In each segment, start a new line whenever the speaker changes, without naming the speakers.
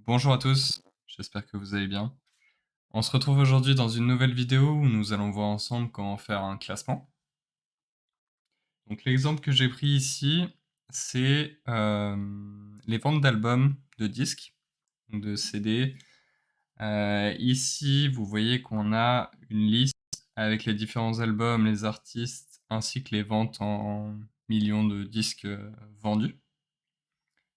Bonjour à tous, j'espère que vous allez bien. On se retrouve aujourd'hui dans une nouvelle vidéo où nous allons voir ensemble comment faire un classement. Donc l'exemple que j'ai pris ici, c'est les ventes d'albums, de disques, de CD. Ici, vous voyez qu'on a une liste avec les différents albums, les artistes, ainsi que les ventes en millions de disques vendus.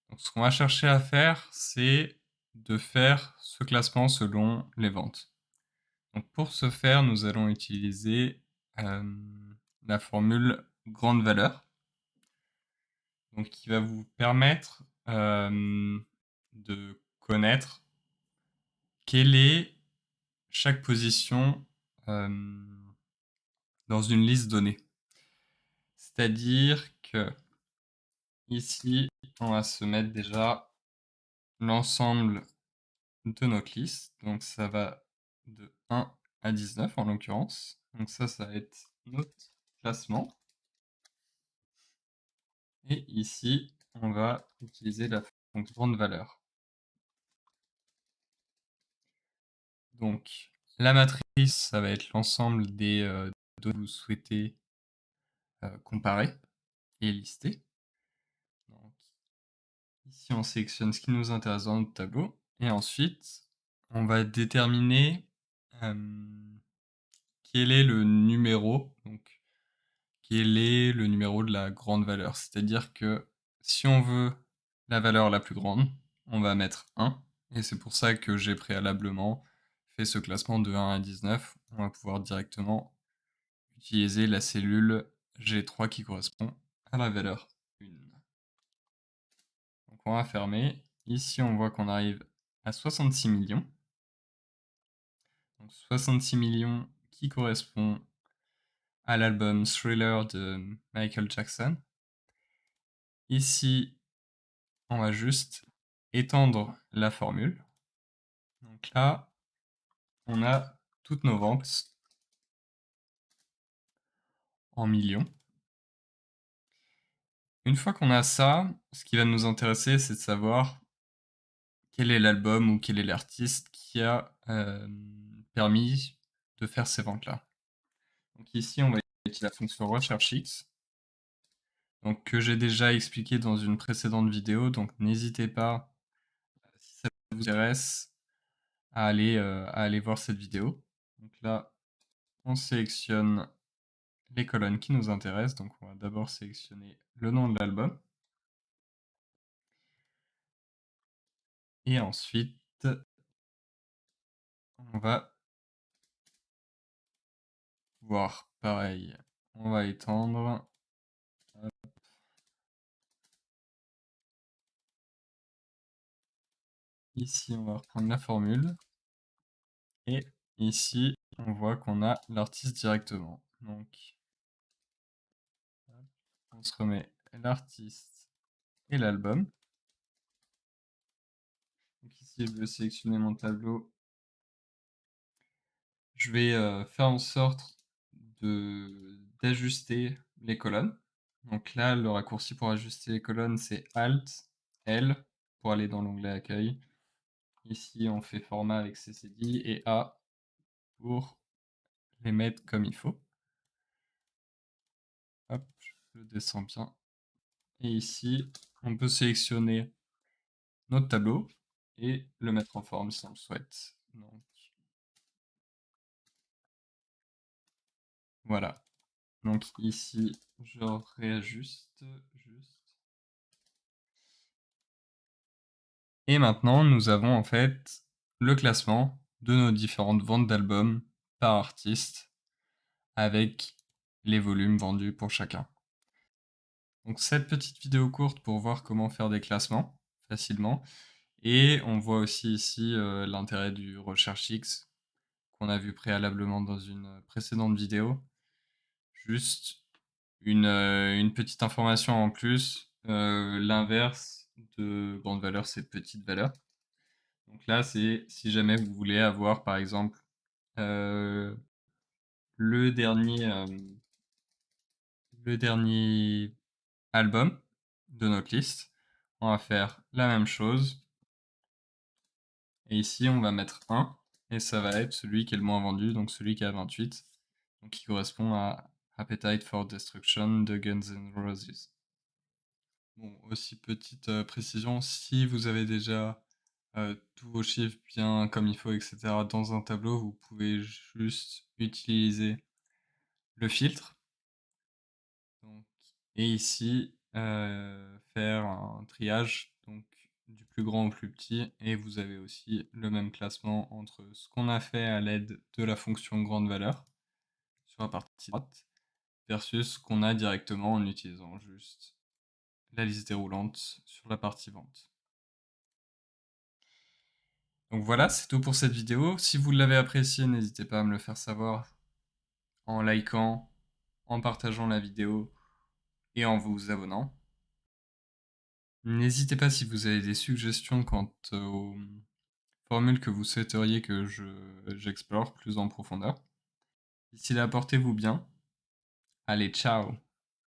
Donc, ce qu'on va chercher à faire, c'est de faire ce classement selon les ventes. Donc, pour ce faire, nous allons utiliser la formule grande valeur, donc qui va vous permettre de connaître quelle est chaque position dans une liste donnée. C'est-à-dire que ici, on va se mettre déjà l'ensemble de notre liste. Donc ça va de 1 à 19 en l'occurrence. Donc ça va être notre classement. Et ici, on va utiliser la fonction grande valeur. Donc la matrice, ça va être l'ensemble des données que vous souhaitez comparer et lister. Donc, ici, on sélectionne ce qui nous intéresse dans notre tableau. Et ensuite, on va déterminer quel est le numéro, donc quel est le numéro de la grande valeur. C'est-à-dire que si on veut la valeur la plus grande, on va mettre 1. Et c'est pour ça que j'ai préalablement fait ce classement de 1 à 19. On va pouvoir directement utiliser la cellule G3 qui correspond à la valeur 1. Donc on va fermer. Ici, on voit qu'on arrive à 66 millions. Donc 66 millions qui correspond à l'album Thriller de Michael Jackson. Ici, on va juste étendre la formule. Donc là, on a toutes nos ventes en millions. Une fois qu'on a ça, ce qui va nous intéresser, c'est de savoir quel est l'album ou quel est l'artiste qui a permis de faire ces ventes-là. Donc ici, on va utiliser la fonction recherche X, donc que j'ai déjà expliqué dans une précédente vidéo. Donc n'hésitez pas, si ça vous intéresse, à aller voir cette vidéo. Donc là, on sélectionne les colonnes qui nous intéressent. Donc on va d'abord sélectionner le nom de l'album. Et ensuite, on va voir pareil. On va étendre. Ici, on va reprendre la formule. Et ici, on voit qu'on a l'artiste directement. Donc, on se remet l'artiste et l'album. Donc ici, je vais sélectionner mon tableau. Je vais faire en sorte d'ajuster les colonnes. Donc là, le raccourci pour ajuster les colonnes, c'est Alt, L pour aller dans l'onglet Accueil. Ici, on fait Format avec CCD et A pour les mettre comme il faut. Hop, je descends bien. Et ici, on peut sélectionner notre tableau et le mettre en forme si on le souhaite. Donc, voilà. Donc ici, je réajuste juste. Et maintenant, nous avons en fait le classement de nos différentes ventes d'albums par artiste avec les volumes vendus pour chacun. Donc cette petite vidéo courte pour voir comment faire des classements facilement. Et on voit aussi ici l'intérêt du Recherche X qu'on a vu préalablement dans une précédente vidéo. Juste une petite information en plus, l'inverse de grande valeur, c'est petite valeur. Donc là, c'est si jamais vous voulez avoir, par exemple, euh, le dernier, euh, le dernier album de notre liste, on va faire la même chose. Et ici, on va mettre 1, et ça va être celui qui est le moins vendu, donc celui qui a 28, donc qui correspond à Appetite for Destruction de Guns N' Roses. Bon, aussi petite précision, si vous avez déjà tous vos chiffres bien comme il faut, etc., dans un tableau, vous pouvez juste utiliser le filtre. Donc, et ici, faire un triage, donc du plus grand au plus petit, et vous avez aussi le même classement entre ce qu'on a fait à l'aide de la fonction grande valeur sur la partie droite versus ce qu'on a directement en utilisant juste la liste déroulante sur la partie vente. Donc voilà, c'est tout pour cette vidéo. Si vous l'avez appréciée, n'hésitez pas à me le faire savoir en likant, en partageant la vidéo et en vous abonnant. N'hésitez pas si vous avez des suggestions quant aux formules que vous souhaiteriez que j'explore plus en profondeur. D'ici là, portez-vous bien. Allez, ciao!